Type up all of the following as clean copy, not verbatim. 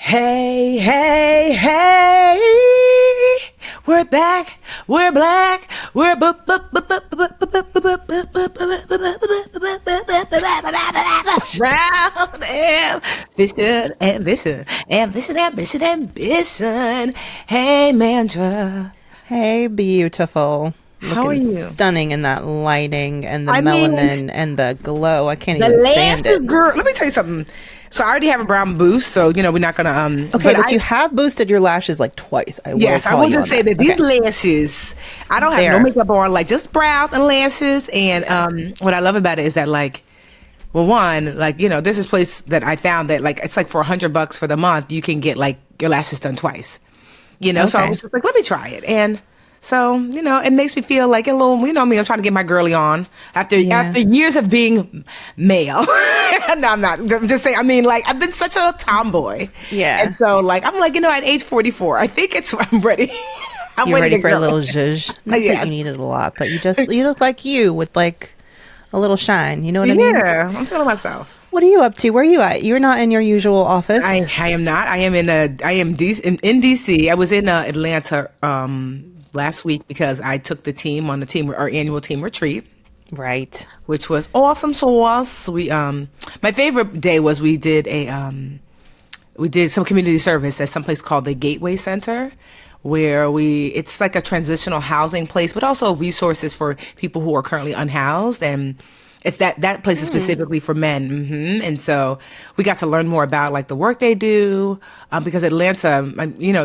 Hey, hey, hey, we're back, we're black, we're round ambition, ambition, ambition, ambition, ambition. Hey, Mandra, Hey, beautiful. how are Looking you? stunning in that lighting and the I mean, melanin and the glow. I can't the even stand lashes, it. girl. Let me tell you something. So I already have a brown boost, so we're not gonna Okay, But but I you have boosted your lashes like twice. I will Yes, I call will you just on say that. that these Okay. lashes, I don't have no There. makeup on, like just brows and lashes. And Yeah. what I love about it is that, like, well, one, like, there's this place that I found that, like, it's like for $100 for the month, you can get like your lashes done twice. So I Okay. was just like, let me try it. And so, it makes me feel like a little, me, I'm trying to get my girly on Yeah. after years of being male. No, I'm not. I'm just saying, I mean, like, I've been such a tomboy. And Yeah. so, like, I'm like, at age 44, I think I'm ready. I'm You're ready ready to for a go. little zhuzh. Not that Yes. you need it a lot, but you look like you with like a little shine. You know what I mean? Yeah, I'm feeling myself. What are you up to? Where are you at? You're not in your usual office. I am not. I am in DC. I was in Atlanta last week because I took the team on our annual team retreat, Right. which was awesome sauce. My favorite day was we did some community service at some place called the Gateway Center, where it's like a transitional housing place, but also resources for people who are currently unhoused. And it's that place is specifically for men. And so we got to learn more about like the work they do, because Atlanta,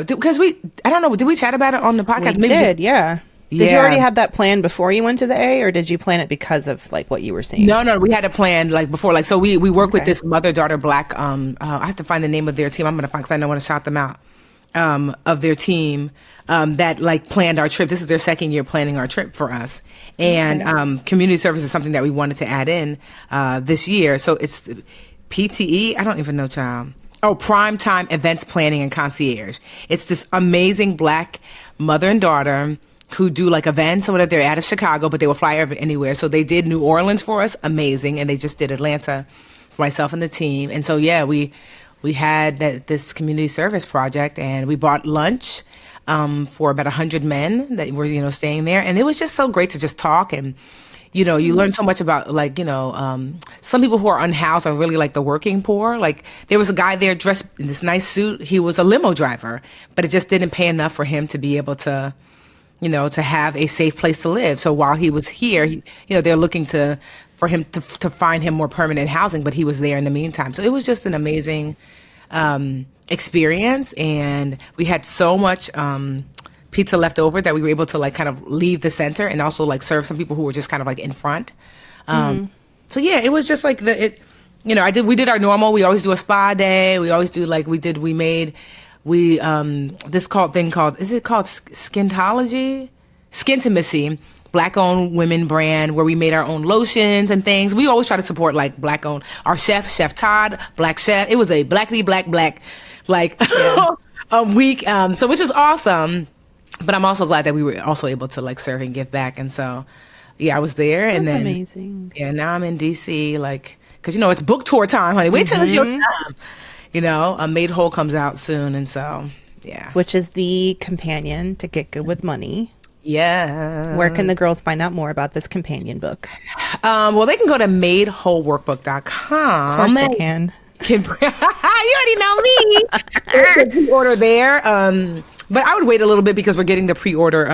because I don't know, did we chat about it on the We podcast? Maybe just, did, yeah. Did you yeah. already have that plan before you went to the A, or did you plan it because of like what you were seeing? No, no, we had a plan like before. Like, so we work with Okay. this mother-daughter black, I have to find the name of their team. I'm going to find, because I don't want to shout them out, of their team, that like planned our trip. This is their second year planning our trip for us. And, Okay. community service is something that we wanted to add in, this year. So it's PTE. I don't even know, child. Oh, Prime Time Events Planning and Concierge. It's this amazing black mother and daughter who do like events or whatever. They're out of Chicago, but they will fly anywhere. So they did New Orleans for us, amazing, and they just did Atlanta for myself and the team. And so yeah, we had this community service project, and we bought lunch for about 100 men that were staying there, and it was just so great to just talk. And you learn so much about, like, some people who are unhoused are really like the working poor. Like, there was a guy there dressed in this nice suit. He was a limo driver, but it just didn't pay enough for him to be able to to have a safe place to live. So while he was here, they're looking for him to find him more permanent housing, but he was there in the meantime. So it was just an amazing experience, and we had so much pizza left over that we were able to like kind of leave the center and also like serve some people who were just kind of like in front. So yeah, it was just like we did our normal. We always do a spa day. We always do like this thing called, is it called Skintology? Skintimacy, black owned women brand, where we made our own lotions and things. We always try to support like black owned, our Chef Todd, black chef. It was a black like a week. So which is awesome. But I'm also glad that we were also able to like serve and give back. And so yeah, I was there. And That's then amazing. yeah, now I'm in DC, like, because it's book tour time, honey. Wait till it's your time. Made Whole comes out soon, and so yeah. Which is the companion to Get Good with Money. Yeah. Where can the girls find out more about this companion book? Well, they can go to Of madewholeworkbook.com. course they can. You already know me. There's a pre-order there. But I would wait a little bit because we're getting the pre-order.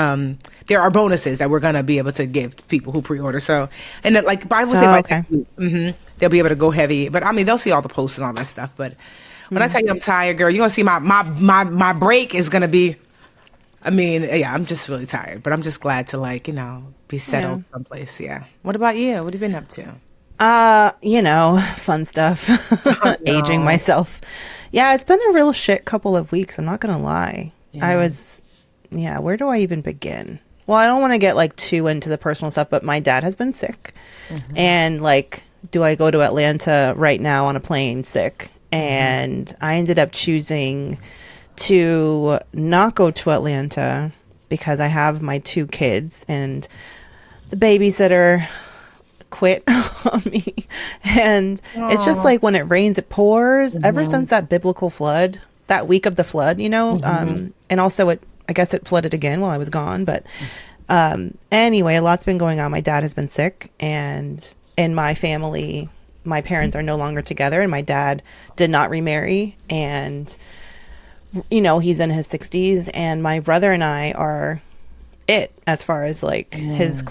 There are bonuses that we're gonna be able to give to people who pre-order. So, and then, like, I would say by Okay. next week, they'll be able to go heavy. But I mean, they'll see all the posts and all that stuff. But when I tell you I'm tired, girl, you're gonna see my break is gonna be. I mean, yeah, I'm just really tired, but I'm just glad to be settled someplace. Yeah. What about you? What have you been up to? Fun stuff. Oh, Aging no. myself. Yeah, it's been a real shit couple of weeks. I'm not gonna lie. Yeah. Where do I even begin? Well, I don't want to get like too into the personal stuff, but my dad has been sick. And like, do I go to Atlanta right now on a plane sick? And I ended up choosing to not go to Atlanta because I have my two kids, and the babysitter quit on me. And it's just like when it rains, it pours. Ever since that biblical flood that week of the flood, and also I guess it flooded again while I was gone. But anyway, a lot's been going on. My dad has been sick, and in my family, my parents are no longer together, and my dad did not remarry, and he's in his 60s, and my brother and I are it as far as like his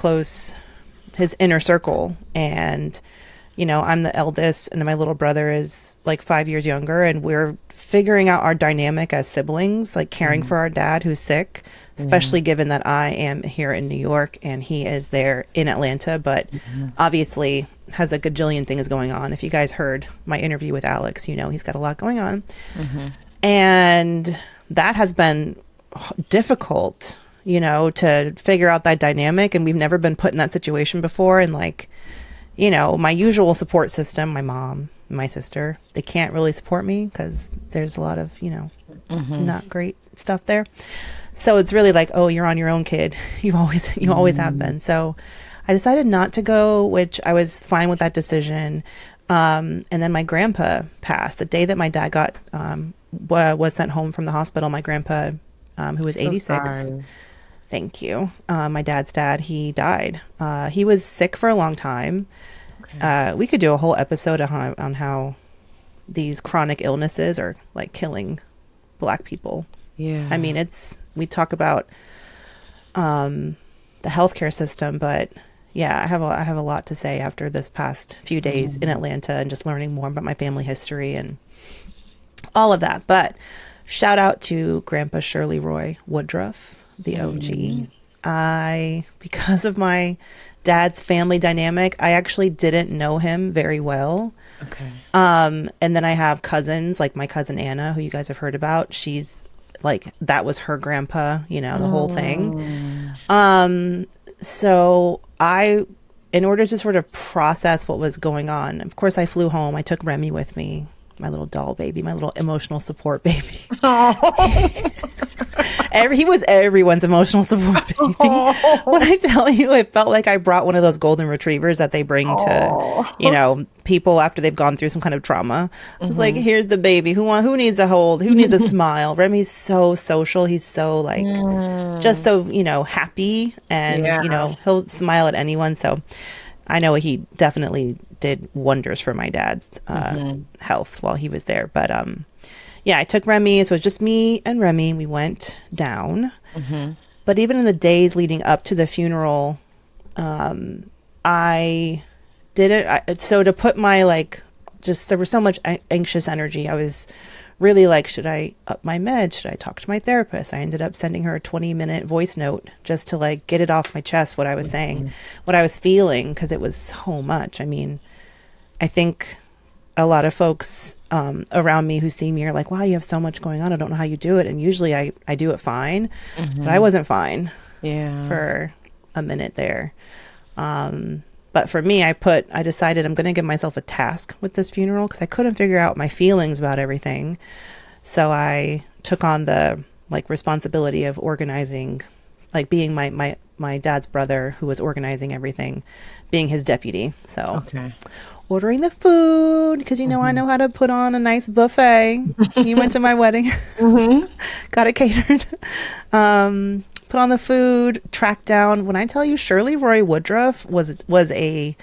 inner circle. And I'm the eldest, and my little brother is like 5 years younger, and we're figuring out our dynamic as siblings, like caring for our dad who's sick, especially given that I am here in New York and he is there in Atlanta, but obviously has a gajillion things going on. If you guys heard my interview with Alex, he's got a lot going on. And that has been difficult, to figure out that dynamic. And we've never been put in that situation before. And like, my usual support system, my mom, my sister, they can't really support me because there's a lot of, not great stuff there. So it's really like, oh, you're on your own, kid. You always have been. So I decided not to go, which I was fine with that decision. And then my grandpa passed the day that my dad was sent home from the hospital. My grandpa, who was 86. Sorry. Thank you. My dad's dad, he died. He was sick for a long time. Okay. We could do a whole episode on how these chronic illnesses are like killing Black people. Yeah. I mean, we talk about the healthcare system, but yeah, I have a lot to say after this past few days in Atlanta and just learning more about my family history and all of that. But shout out to Grandpa Shirley Roy Woodruff, the OG. Because of my dad's family dynamic, I actually didn't know him very well. Okay. And then I have cousins, like my cousin Anna, who you guys have heard about. She's like, that was her grandpa, the whole thing. So in order to sort of process what was going on, of course I flew home. I took Remy with me, my little doll baby, my little emotional support baby. He was everyone's emotional support baby. When I tell you, it felt like I brought one of those golden retrievers that they bring to, people after they've gone through some kind of trauma. It's like, here's the baby. Who needs a hold? Who needs a smile? Remy's so social. He's so like, just so, happy, and, he'll smile at anyone. So I know he definitely did wonders for my dad's health while he was there. But yeah, I took Remy. So it was just me and Remy. We went down. But even in the days leading up to the funeral, I didn't. So to put my there was so much anxious energy. I was really like, should I up my meds? Should I talk to my therapist? I ended up sending her a 20-minute voice note just to get it off my chest, what I was saying, what I was feeling, because it was so much. I mean, I think a lot of folks around me who see me are like, wow, you have so much going on. I don't know how you do it. And usually I do it fine, but I wasn't fine for a minute there. But for me, I decided I'm going to give myself a task with this funeral because I couldn't figure out my feelings about everything. So I took on the responsibility of organizing, being my dad's brother who was organizing everything, being his deputy. So ordering the food because, I know how to put on a nice buffet. You went to my wedding, got it catered. Put on the food, tracked down. When I tell you, Shirley Roy Woodruff was a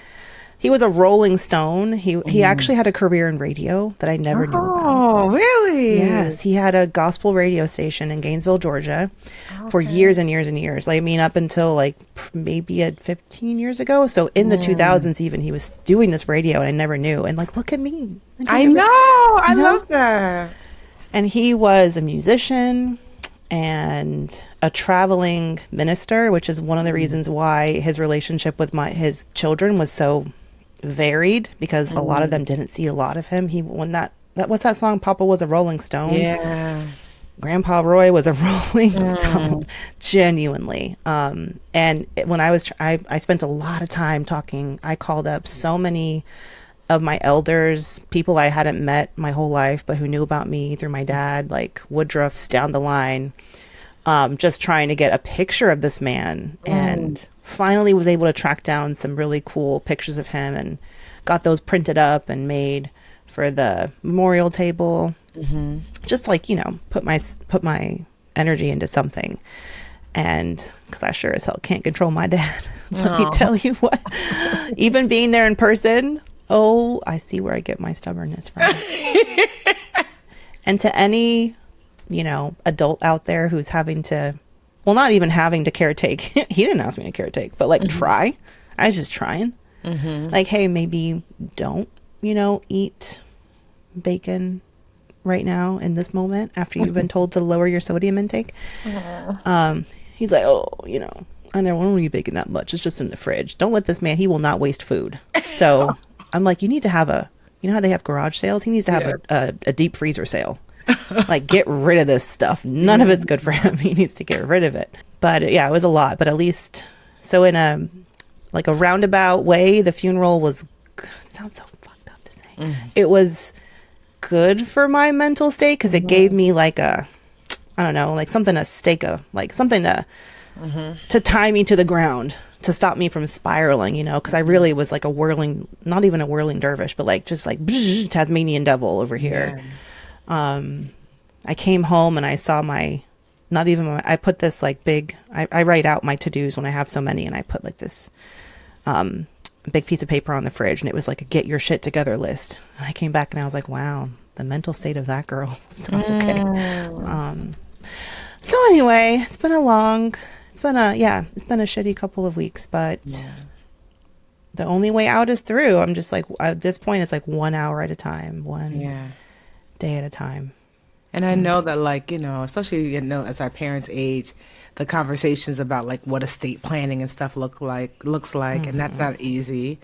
Rolling Stone. He actually had a career in radio that I never knew about. Oh, really? Yes, he had a gospel radio station in Gainesville, Georgia, for years and years and years. Up until maybe 15 years ago. So in the 2000s, even he was doing this radio, and I never knew. And look at me. I know. I love that. And he was a musician and a traveling minister, which is one of the reasons why his relationship with his children was so varied, because a lot of them didn't see a lot of him. What's that song? Papa was a Rolling Stone. Yeah. Grandpa Roy was a Rolling Stone, genuinely. And when I spent a lot of time talking. I called up so many of my elders, people I hadn't met my whole life, but who knew about me through my dad, like Woodruff's down the line, just trying to get a picture of this man. And finally was able to track down some really cool pictures of him and got those printed up and made for the memorial table. Just like, put my energy into something. And because I sure as hell can't control my dad. Let me tell you what, even being there in person, I see where I get my stubbornness from. And to any, adult out there who's having to, well, not even having to caretake. He didn't ask me to caretake, but like try. I was just trying. Like, hey, maybe don't, eat bacon right now in this moment after you've been told to lower your sodium intake. He's like, I never want to eat bacon that much. It's just in the fridge. Don't let this man, he will not waste food. So I'm like, you need to have how they have garage sales? He needs to have a deep freezer sale. Like, get rid of this stuff. None of it's good for him. He needs to get rid of it. But yeah, it was a lot. But at least, so in a roundabout way, the funeral was, it sounds so fucked up to say. It was good for my mental state because it gave me like a, I don't know, like something to stake like something to tie me to the ground, to stop me from spiraling, because I really was like a whirling, not even a whirling dervish, but like just like Tasmanian devil over here. I came home and I saw I put this like big, I write out my to-dos when I have so many, and I put like this big piece of paper on the fridge, and it was like a get your shit together list. And I came back and I was like, wow, the mental state of that girl is not okay. So anyway, it's been a shitty couple of weeks, but the only way out is through. I'm just like, at this point, it's like 1 hour at a time, one day at a time. And I know that, like, especially, as our parents age, the conversations about like what estate planning and stuff looks like, and that's not easy,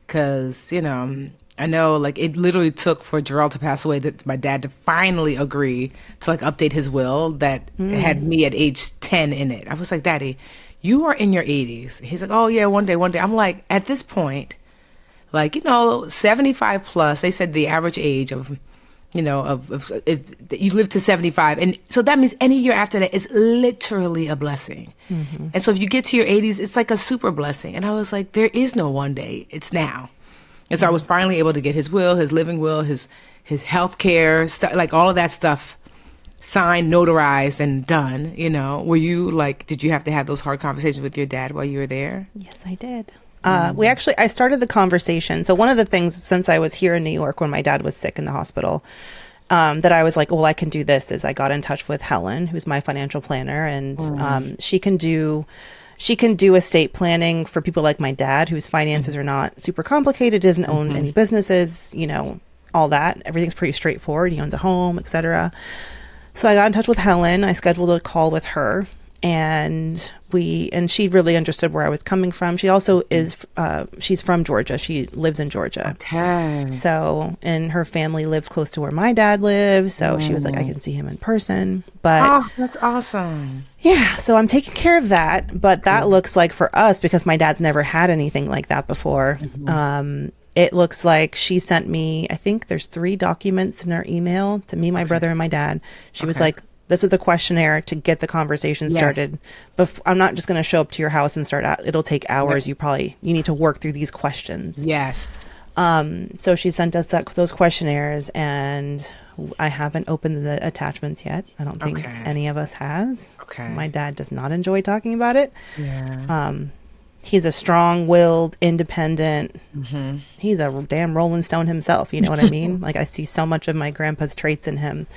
because, I know, like, it literally took for Gerald to pass away that my dad to finally agree to like update his will that had me at age 10 in it. I was like, Daddy, you are in your 80s. He's like, oh yeah, one day. I'm like, at this point, like, 75 plus, they said the average age of you live to 75. And so that means any year after that is literally a blessing. And so if you get to your 80s, it's like a super blessing. And I was like, there is no one day, it's now. And so I was finally able to get his will, his living will, his health care, like all of that stuff signed, notarized, and done. Were you like, did you have to have those hard conversations with your dad while you were there? Yes, I did. I started the conversation. So one of the things, since I was here in New York when my dad was sick in the hospital, that I was like, well, I can do this, is I got in touch with Helen, who's my financial planner, and she can do estate planning for people like my dad, whose finances are not super complicated, doesn't own any businesses, all that. Everything's pretty straightforward. He owns a home, etc. So I got in touch with Helen. I scheduled a call with her. And she really understood where I was coming from. She also she's from Georgia. She lives in Georgia. Okay. So, and her family lives close to where my dad lives. So she was like, I can see him in person. But oh, that's awesome. Yeah. So I'm taking care of that. But that looks like, for us, because my dad's never had anything like that before, it looks like she sent me, I think there's 3 documents in her email to me, my brother, and my dad. She was like, this is a questionnaire to get the conversation started. I'm not just going to show up to your house and start out. It'll take hours. You need to work through these questions. Yes. So she sent us those questionnaires, and I haven't opened the attachments yet. I don't think any of us has. Okay. My dad does not enjoy talking about it. Yeah. He's a strong-willed, independent. He's a damn Rolling Stone himself. You know what I mean? Like, I see so much of my grandpa's traits in him.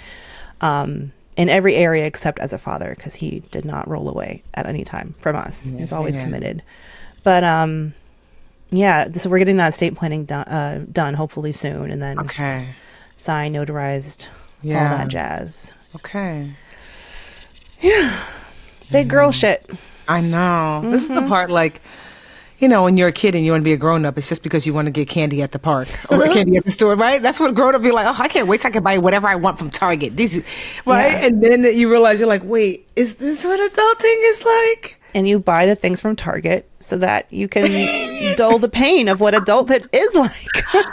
In every area except as a father, because he did not roll away at any time from us. He's always committed. But so we're getting that estate planning done hopefully soon, and then signed, notarized, all that jazz. Okay. Yeah. Big girl shit. I know. This is the part, like, when you're a kid and you want to be a grown-up, it's just because you want to get candy at the park or candy at the store, right? That's what grown-up be like, oh, I can't wait till I can buy whatever I want from Target. Right? Yeah. And then you realize, you're like, wait, is this what adulting is like? And you buy the things from Target so that you can dull the pain of what adulthood is like.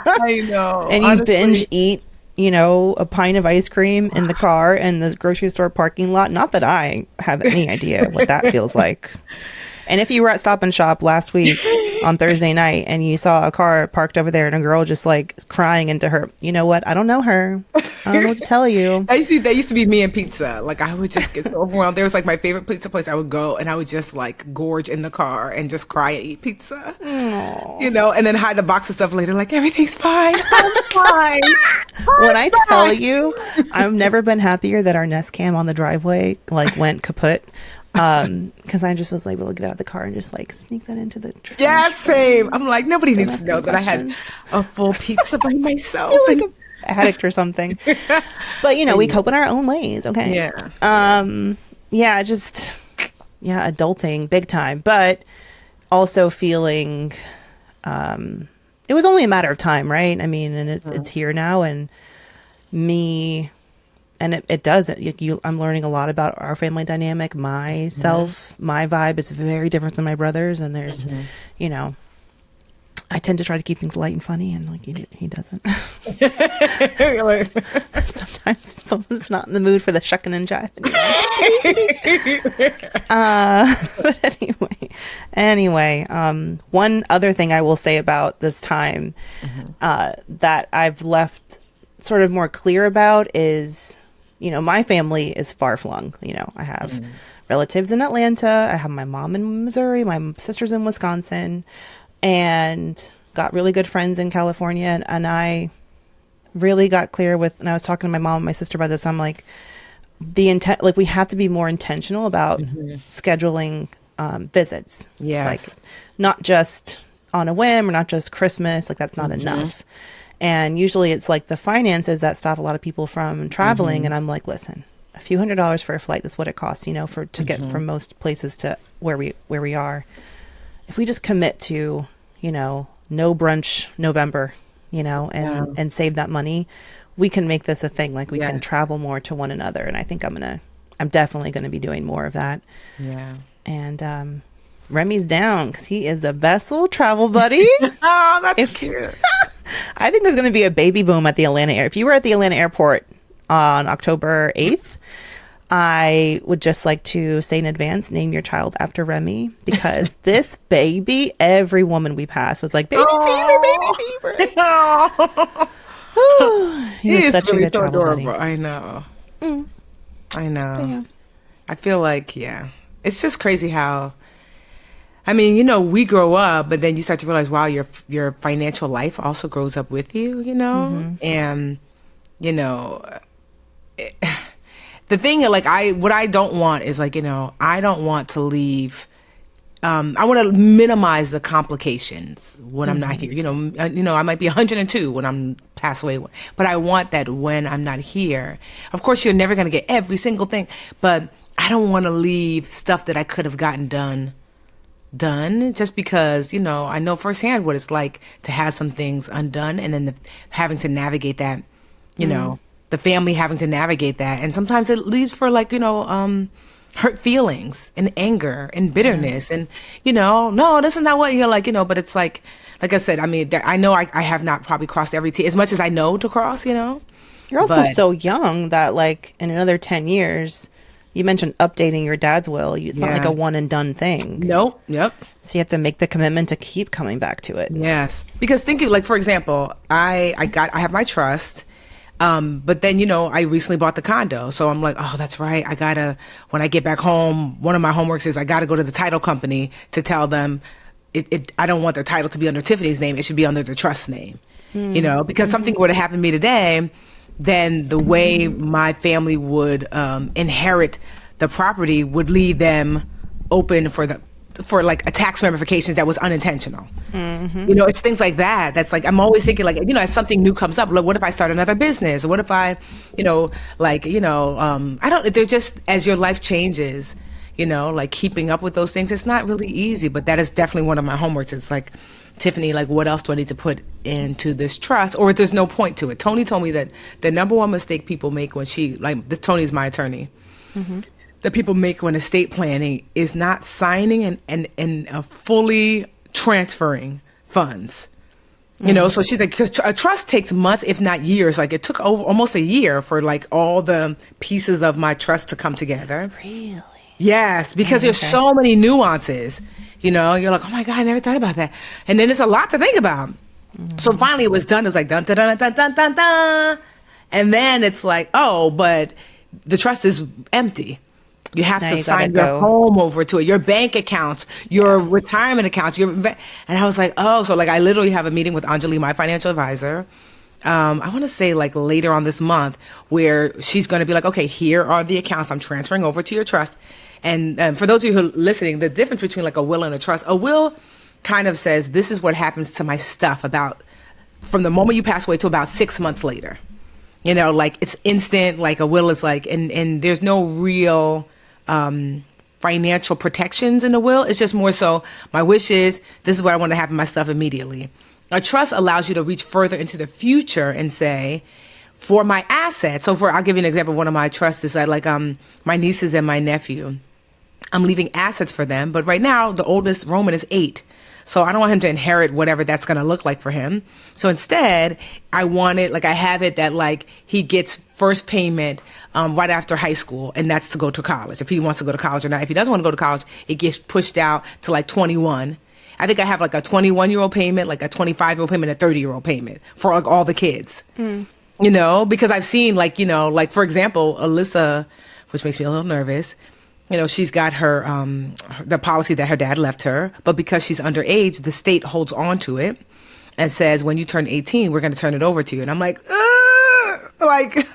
I know. And you honestly binge eat, a pint of ice cream in the car in the grocery store parking lot. Not that I have any idea what that feels like. And if you were at Stop and Shop last week on Thursday night and you saw a car parked over there and a girl just like crying into her, you know what? I don't know her. I don't know what to tell you. That used to be me and pizza. Like I would just get so overwhelmed. There was like my favorite pizza place I would go, and I would just like gorge in the car and just cry and eat pizza. Aww. You know, and then hide the box of stuff later. Like everything's fine. I'm fine. When I tell you, I've never been happier that our Nest Cam on the driveway like went kaput. Because I just was able to get out of the car and just like sneak that into the trash. Yeah, same. I'm like, nobody needs to know that I had a full pizza by myself. I feel like an addict or something. But you know, we cope in our own ways. Okay. Yeah. Yeah. Just adulting big time, but also feeling. It was only a matter of time, right? I mean, and it's here now, and me. And it does. I'm learning a lot about our family dynamic, myself, my vibe is very different than my brother's. And there's, you know, I tend to try to keep things light and funny, and like he doesn't. Sometimes someone's not in the mood for the shucking and jiving. But anyway, one other thing I will say about this time that I've left sort of more clear about is, you know, my family is far flung. You know, I have relatives in Atlanta. I have my mom in Missouri. My sister's in Wisconsin, and got really good friends in California. And I really got clear with, and I was talking to my mom and my sister about this. I'm like, like we have to be more intentional about scheduling visits. Yes. Like not just on a whim or not just Christmas. Like that's not enough. And usually it's like the finances that stop a lot of people from traveling. And I'm like, listen, a few $100s for a flight, that's what it costs, you know, to get from most places to where we are. If we just commit to, you know, no brunch November, you know, and save that money, we can make this a thing. Like we can travel more to one another. And I think I'm definitely going to be doing more of that. Yeah. And, Remy's down because he is the best little travel buddy. Oh, that's cute. I think there's going to be a baby boom at the Atlanta airport. If you were at the Atlanta airport on October 8th, I would just like to say in advance, name your child after Remy, because this baby, every woman we passed was like, baby fever, baby fever. He is such really a good so adorable. Buddy. I know. I know. Yeah. I feel like, it's just crazy how, I mean, you know, we grow up, but then you start to realize, wow, your financial life also grows up with you, you know? And, you know, the thing, like, what I don't want is, like, you know, I don't want to leave, I want to minimize the complications when I'm not here. You know, I might be 102 when I'm pass away, but I want that when I'm not here. Of course, you're never going to get every single thing, but I don't want to leave stuff that I could have gotten done just because, you know, I know firsthand what it's like to have some things undone, and then having to navigate that, you know, the family having to navigate that. And sometimes it leads for, like, you know, hurt feelings and anger and bitterness and, you know, no, this is not what you're like, you know, but it's like I said, I mean, I know I have not probably crossed every T as much as I know to cross, you know. You're also so young that, like, in another 10 years, you mentioned updating your dad's will. It's not like a one and done thing. Nope. Yep. So you have to make the commitment to keep coming back to it. Yes. Because thinking, like, for example, I have my trust, but then, you know, I recently bought the condo. So I'm like, oh, that's right. When I get back home, one of my homeworks is I got to go to the title company to tell them I don't want the title to be under Tiffany's name. It should be under the trust name, you know, because something were to happen to me today, then the way my family would inherit the property would leave them open for like a tax ramifications that was unintentional. You know, it's things like that. That's like, I'm always thinking, like, you know, as something new comes up, like, what if I start another business? What if I, you know, like, you know, they're just, as your life changes, you know, like keeping up with those things, it's not really easy, but that is definitely one of my homeworks. It's like, Tiffany, like, what else do I need to put into this trust? Or there's no point to it. Tony told me that the number one mistake people make when Tony's my attorney, that people make when estate planning is not signing and fully transferring funds. You know, so she's like, because a trust takes months, if not years. Like, it took almost a year for, like, all the pieces of my trust to come together. Really? Yes, because there's so many nuances. You know, you're like, oh my God, I never thought about that. And then it's a lot to think about. So finally it was done. It was like, dun, dun, dun, dun, dun, dun, dun. And then it's like, oh, but the trust is empty. You have Now to you sign gotta your go. home over to it, your bank accounts, your retirement accounts. And I was like, oh, so like I literally have a meeting with Anjali, my financial advisor. I want to say like later on this month, where she's going to be like, okay, here are the accounts I'm transferring over to your trust. And for those of you who are listening, the difference between like a will and a trust, a will kind of says, this is what happens to my stuff about from the moment you pass away to about 6 months later. You know, like it's instant, like a will is like, and there's no real financial protections in a will. It's just more so my wish is this is what I want to have in my stuff immediately. A trust allows you to reach further into the future and say, for my assets. So I'll give you an example of one of my trusts is like my nieces and my nephew. I'm leaving assets for them, but right now the oldest Roman is 8. So I don't want him to inherit whatever that's going to look like for him. So instead, I want it, like I have it that like he gets first payment right after high school, and that's to go to college. If he wants to go to college or not. If he doesn't want to go to college, it gets pushed out to like 21. I think I have like a 21-year-old payment, like a 25-year-old payment, a 30-year-old payment for like all the kids. You know, because I've seen like, you know, like for example, Alyssa, which makes me a little nervous. You know, she's got her, the policy that her dad left her, but because she's underage, the state holds on to it and says, when you turn 18, we're going to turn it over to you. And I'm like, like,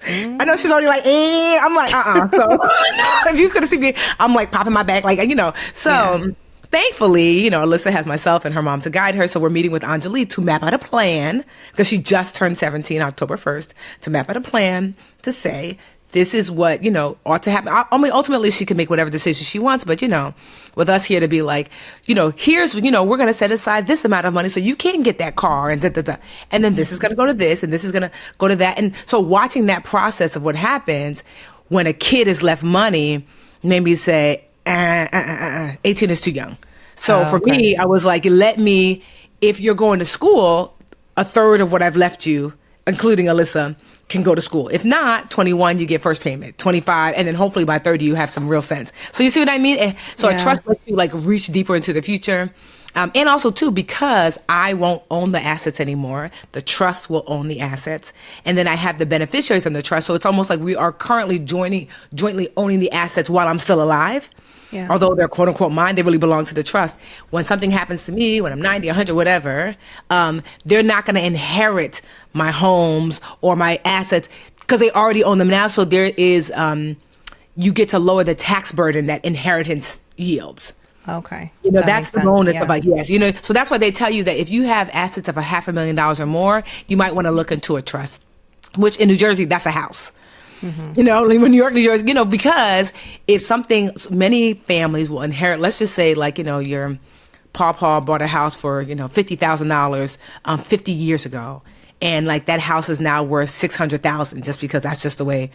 I know she's already like, I'm like, So if you could have seen me, I'm like popping my back, like, you know, so thankfully, you know, Alyssa has myself and her mom to guide her. So we're meeting with Anjali to map out a plan because she just turned 17 October 1st to map out a plan to say, this is what, you know, ought to happen. I mean, ultimately, she can make whatever decision she wants. But, you know, with us here to be like, you know, here's, you know, we're going to set aside this amount of money so you can get that car and da-da-da. And then this is going to go to this and this is going to go to that. And so watching that process of what happens when a kid is left money made me say, 18 is too young. So for me, I was like, let me, if you're going to school, a third of what I've left you, including Alyssa, can go to school. If not, 21, you get first payment, 25, and then hopefully by 30, you have some real sense. So you see what I mean? And so a trust lets you like reach deeper into the future. And also too, because I won't own the assets anymore, the trust will own the assets. And then I have the beneficiaries in the trust. So it's almost like we are currently jointly owning the assets while I'm still alive. Yeah. Although they're quote unquote mine, they really belong to the trust. When something happens to me, when I'm 90, 100, whatever, they're not going to inherit my homes or my assets because they already own them now. So there is, you get to lower the tax burden that inheritance yields. Okay. You know, that's the bonus about, yes. You know, so that's why they tell you that if you have assets of $500,000 or more, you might want to look into a trust, which in New Jersey, that's a house. You know, like New York, New Jersey, you know, because if something, many families will inherit, let's just say like, you know, your pawpaw bought a house for, you know, $50,000 50 years ago. And like that house is now worth $600,000 just because that's just the way,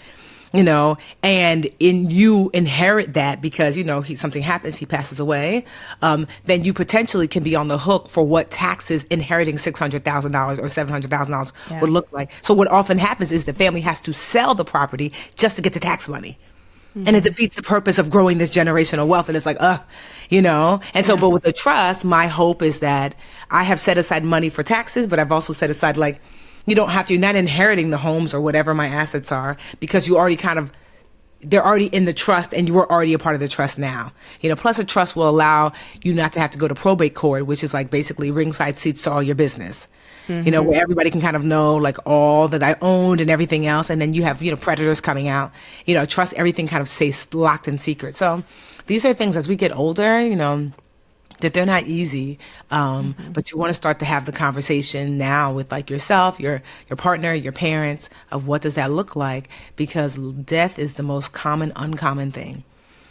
you know, and you inherit that because, you know, something happens, he passes away, then you potentially can be on the hook for what taxes inheriting $600,000 or $700,000 would look like. So what often happens is the family has to sell the property just to get the tax money. And it defeats the purpose of growing this generational wealth. And it's like, you know, and so, but with the trust, my hope is that I have set aside money for taxes, but I've also set aside like, you don't have to, you're not inheriting the homes or whatever my assets are because you already they're already in the trust and you were already a part of the trust now. You know, plus a trust will allow you not to have to go to probate court, which is like basically ringside seats to all your business. You know, where everybody can kind of know like all that I owned and everything else. And then you have, you know, creditors coming out, you know, trust, everything kind of stays locked in secret. So these are things as we get older, you know, that they're not easy, but you want to start to have the conversation now with like yourself, your partner, your parents of what does that look like? Because death is the most common, uncommon thing.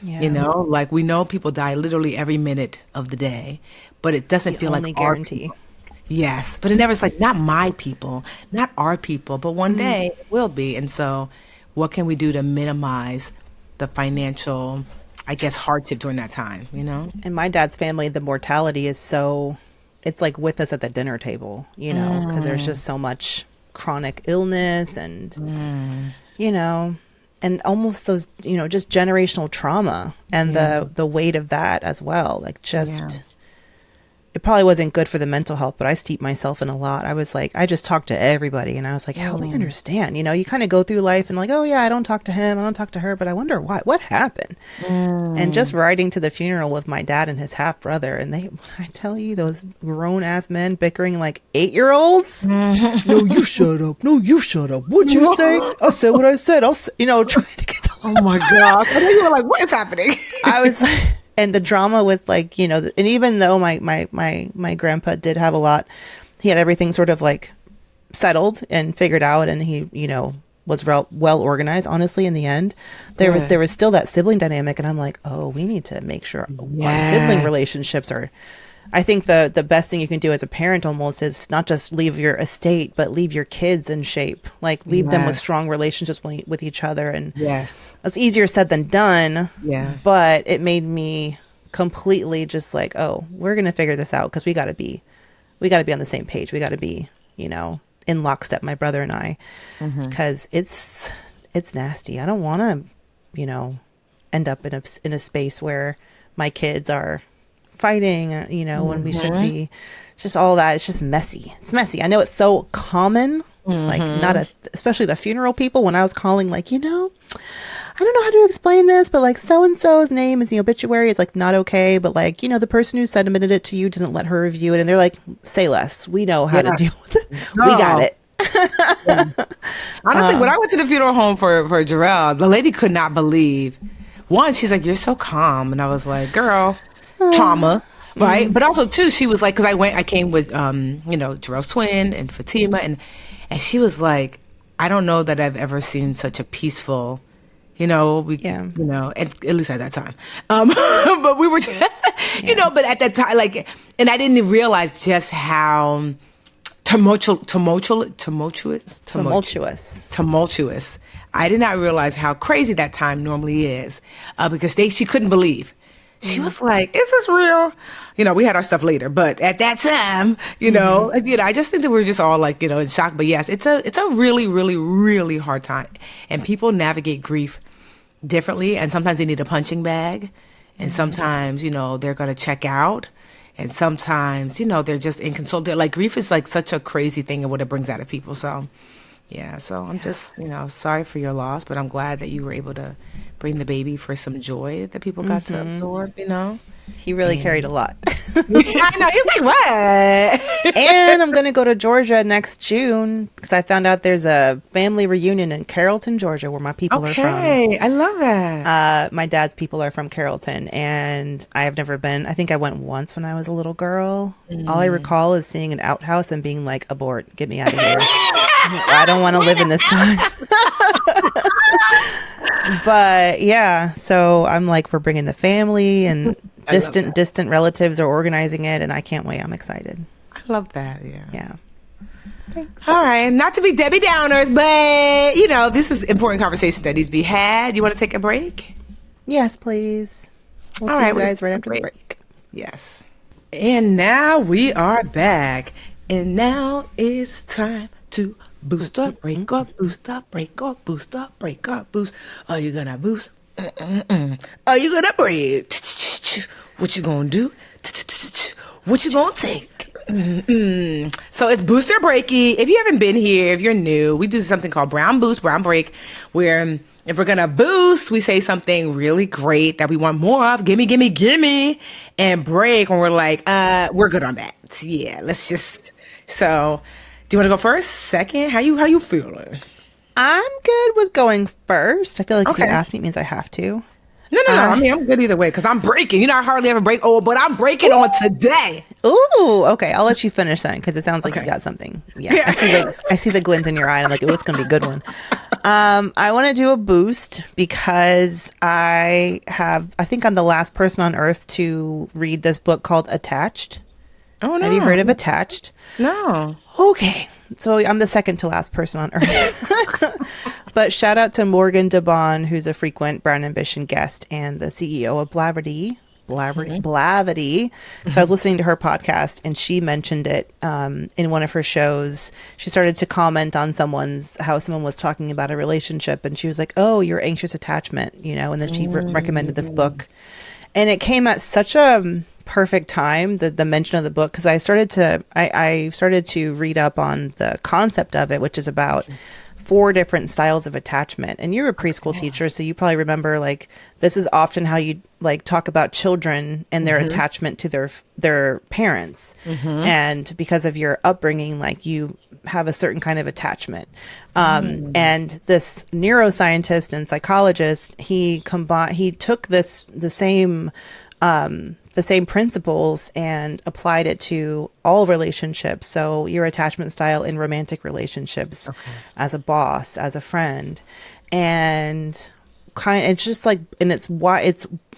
You know, like we know people die literally every minute of the day, but it doesn't feel like guarantee. Yes, but it never is like not my people, not our people, but one day it will be. And so what can we do to minimize the financial, I guess, hardship during that time, you know? In my dad's family, the mortality is so, it's like with us at the dinner table, you know, because there's just so much chronic illness and, you know, and almost those, just generational trauma and the weight of that as well. Like it probably wasn't good for the mental health, but I steeped myself in a lot. I was like, I just talked to everybody and I was like, help me understand. You kind of go through life and like, oh yeah, I don't talk to him, I don't talk to her, but I wonder what happened. And just riding to the funeral with my dad and his half brother, and I tell you, those grown ass men bickering like 8-year-olds. No, you shut up. No, you shut up. What'd you say? I said what I said. Trying to get the Oh my God. I know you were like, what is happening? I was like, and the drama with like, and even though my grandpa did have a lot, he had everything sort of like settled and figured out, and he, was well organized, honestly, in the end. There was still that sibling dynamic, and I'm like, oh, we need to make sure our sibling relationships are. I think the best thing you can do as a parent almost is not just leave your estate, but leave your kids in shape. Like leave them with strong relationships with each other. And it's easier said than done. Yeah. But it made me completely just like, oh, we're going to figure this out, because we got to be on the same page. We got to be, in lockstep, my brother and I, because it's nasty. I don't want to, end up in a space where my kids are fighting, when we should be. Just all that. It's just messy. It's messy. I know it's so common, like especially the funeral people. When I was calling, like, I don't know how to explain this, but like so and so's name is the obituary is like not okay, but like the person who submitted it to you didn't let her review it, and they're like, say less. We know how to deal with it. No. We got it. Honestly, when I went to the funeral home for Jarrell, the lady could not believe. One, she's like, "You're so calm," and I was like, "Girl." Trauma, right? But also too, she was like, because I came with Jarrell's twin and Fatima, and she was like, I don't know that I've ever seen such a peaceful, and at least at that time, but we were just, but at that time, like, and I didn't realize just how tumultuous. I did not realize how crazy that time normally is, because she couldn't believe. She was like, is this real? We had our stuff later, but at that time, I just think that we were just all like, in shock. But yes, it's a really, really, really hard time. And people navigate grief differently. And sometimes they need a punching bag. And sometimes, they're going to check out. And sometimes, they're just inconsolable. Like grief is like such a crazy thing and what it brings out of people. So, so I'm just, sorry for your loss, but I'm glad that you were able to bring the baby for some joy that people got to absorb, He really carried a lot. I know. He's like, what? And I'm going to go to Georgia next June, because I found out there's a family reunion in Carrollton, Georgia, where my people are from. Okay, I love that. My dad's people are from Carrollton, and I have never been. I think I went once when I was a little girl. All I recall is seeing an outhouse and being like, abort, get me out of here. I don't want to live in this time. But yeah, so I'm like, we're bringing the family, and distant relatives are organizing it, and I can't wait. I'm excited. I love that. Yeah. Thanks. All right, not to be Debbie Downers, but this is important conversation that needs to be had. You want to take a break? Yes, please. We'll see you guys right after the break. Yes. And now we are back, and now it's time to boost up, break up, boost up, break up, boost up, break up, boost. Are you gonna boost? Are you gonna break? What you gonna do? What you gonna take? So it's boost or breaky. If you haven't been here, if you're new, we do something called brown boost, brown break, where if we're gonna boost, we say something really great that we want more of. Gimme, gimme, gimme. And break when we're like, we're good on that. Yeah, let's just. So, do you want to go first? Second? How you feeling? I'm good with going first. I feel like if you ask me, it means I have to. No. I mean, I'm good either way because I'm breaking. I hardly ever break. Oh, but I'm breaking on today. Ooh, okay. I'll let you finish then because it sounds like you got something. Yeah. I see the glint in your eye. And I'm like, it's going to be a good one. I want to do a boost because I think I'm the last person on earth to read this book called Attached. Oh, no. Have you heard of Attached? No. Okay. So I'm the second to last person on earth. But shout out to Morgan DeBon, who's a frequent Brown Ambition guest and the CEO of Blavity. Blavity. So I was listening to her podcast, and she mentioned it in one of her shows. She started to comment on how someone was talking about a relationship, and she was like, "Oh, your anxious attachment," and then she recommended this book, and it came at such a perfect time, the mention of the book, because I started to read up on the concept of it, which is about 4 different styles of attachment. And you're a preschool teacher, so you probably remember, like, this is often how you like talk about children and their attachment to their parents. And because of your upbringing, like, you have a certain kind of attachment. And this neuroscientist and psychologist, he took the same principles and applied it to all relationships. So your attachment style in romantic relationships, as a boss, as a friend, and it's just like, and it's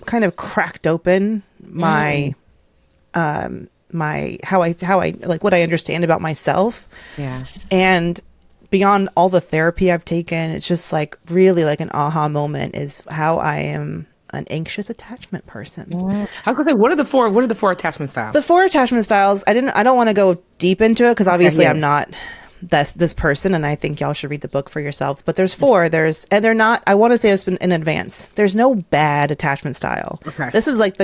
kind of cracked open my how I like what I understand about myself. Yeah. And beyond all the therapy I've taken, it's just like really like an aha moment is how I am an anxious attachment person. I was gonna say, what are the four attachment styles? The 4 attachment styles, I don't want to go deep into it because obviously I'm not this person, and I think y'all should read the book for yourselves. But there's 4. And they're not, I want to say this in advance, there's no bad attachment style. Okay. This is like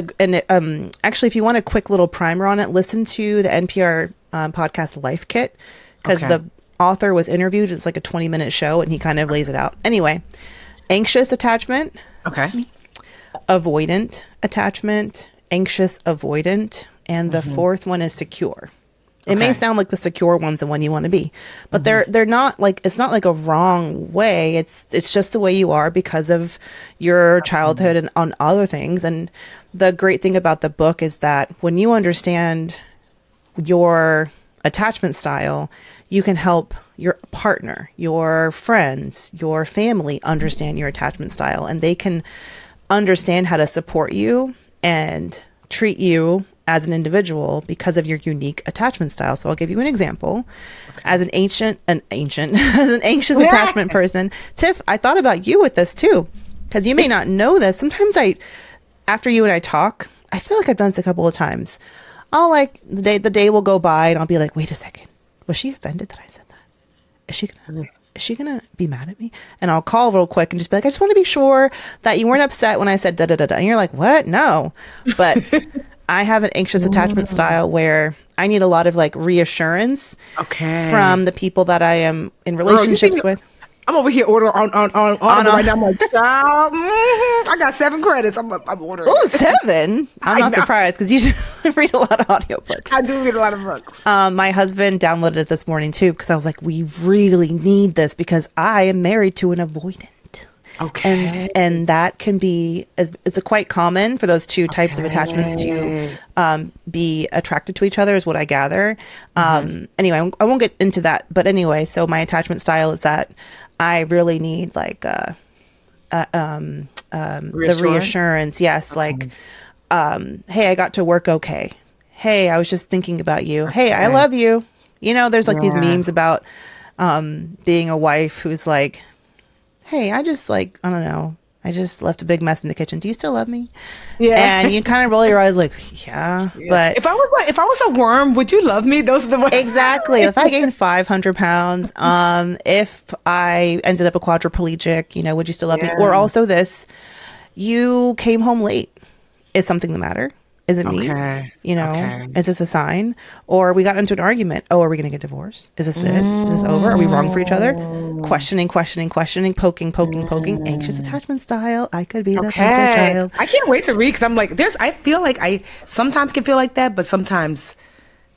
actually, if you want a quick little primer on it, listen to the NPR podcast Life Kit, because the author was interviewed. It's like a 20-minute show, and he kind of lays it out. Anyway, anxious attachment. Okay. Avoidant attachment, anxious avoidant, and the 4th one is secure. It may sound like the secure one's the one you want to be, but they're not like, it's not like a wrong way. It's just the way you are because of your childhood and on other things. And the great thing about the book is that when you understand your attachment style, you can help your partner, your friends, your family understand your attachment style, and they can understand how to support you and treat you as an individual because of your unique attachment style. So I'll give you an example. As an as an anxious attachment person, Tiff, I thought about you with this too, because you may not know this. Sometimes after you and I talk, I feel like I've done this a couple of times. I'll like the day will go by and I'll be like, wait a second, was she offended that I said that? Is she gonna be mad at me? And I'll call real quick and just be like, I just want to be sure that you weren't upset when I said da da da da. And you're like, what? No. But I have an anxious attachment style where I need a lot of like reassurance from the people that I am in relationships with. I'm over here ordering on right now. I'm like, I got 7 credits. I'm ordering. Oh, 7? I'm not surprised because you read a lot of audiobooks. I do read a lot of books. My husband downloaded it this morning too because I was like, we really need this because I am married to an avoidant. Okay. And that can be, it's quite common for those 2 types of attachments to be attracted to each other is what I gather. Anyway, I won't get into that. But anyway, so my attachment style is that I really need like the reassurance. Yes. Like, hey, I got to work okay. Hey, I was just thinking about you. Hey, I love you. There's like these memes about being a wife who's like, hey, I just like, I don't know, I just left a big mess in the kitchen. Do you still love me? Yeah. And you kind of roll your eyes like, yeah. But if I was a worm, would you love me? Those are the ones. Exactly. If I gained 500 pounds, if I ended up a quadriplegic, would you still love me? Or also this, you came home late. Is something the matter? Is it me? Is this a sign? Or we got into an argument. Oh, are we going to get divorced? Is this it? Is this over? Are we wrong for each other? Questioning, poking. Anxious attachment style. I could be that child. I can't wait to read because I'm like, I feel like I sometimes can feel like that, but sometimes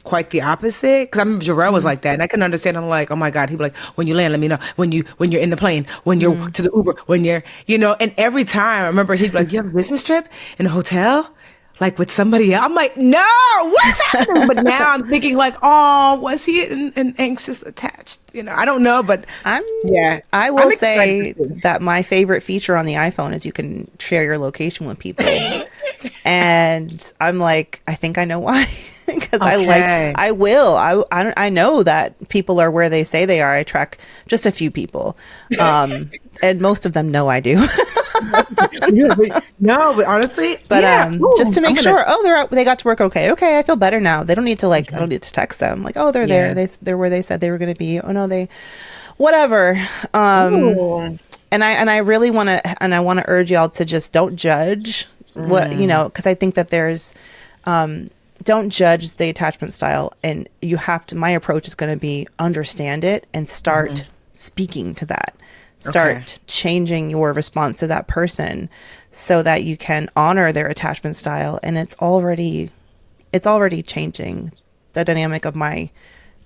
quite the opposite. Because I remember Jarrell was like that, and I can understand. I'm like, oh my God. He'd be like, when you land, let me know. When you're in the plane, when you're to the Uber, when you're, and every time I remember he'd be like, you have a business trip in a hotel? Like with somebody else. I'm like, no, what's happening? But now I'm thinking like, oh, was he an anxious attached? I don't know, but I will say that my favorite feature on the iPhone is you can share your location with people. And I'm like, I think I know why. Because I know that people are where they say they are. I track just a few people. And most of them know I do. No, but honestly, But yeah. just to Ooh, make sure, they got to work okay. Okay, I feel better now. They don't need to I don't need to text them like, oh, they're there. Yeah. They're where they said they were going to be. Oh no, whatever. Ooh. And I really want to, and I want to urge y'all to just don't judge because I think that there's, don't judge the attachment style, and you have to. My approach is going to be understand it and start speaking to that. Start changing your response to that person so that you can honor their attachment style, and it's already changing the dynamic of my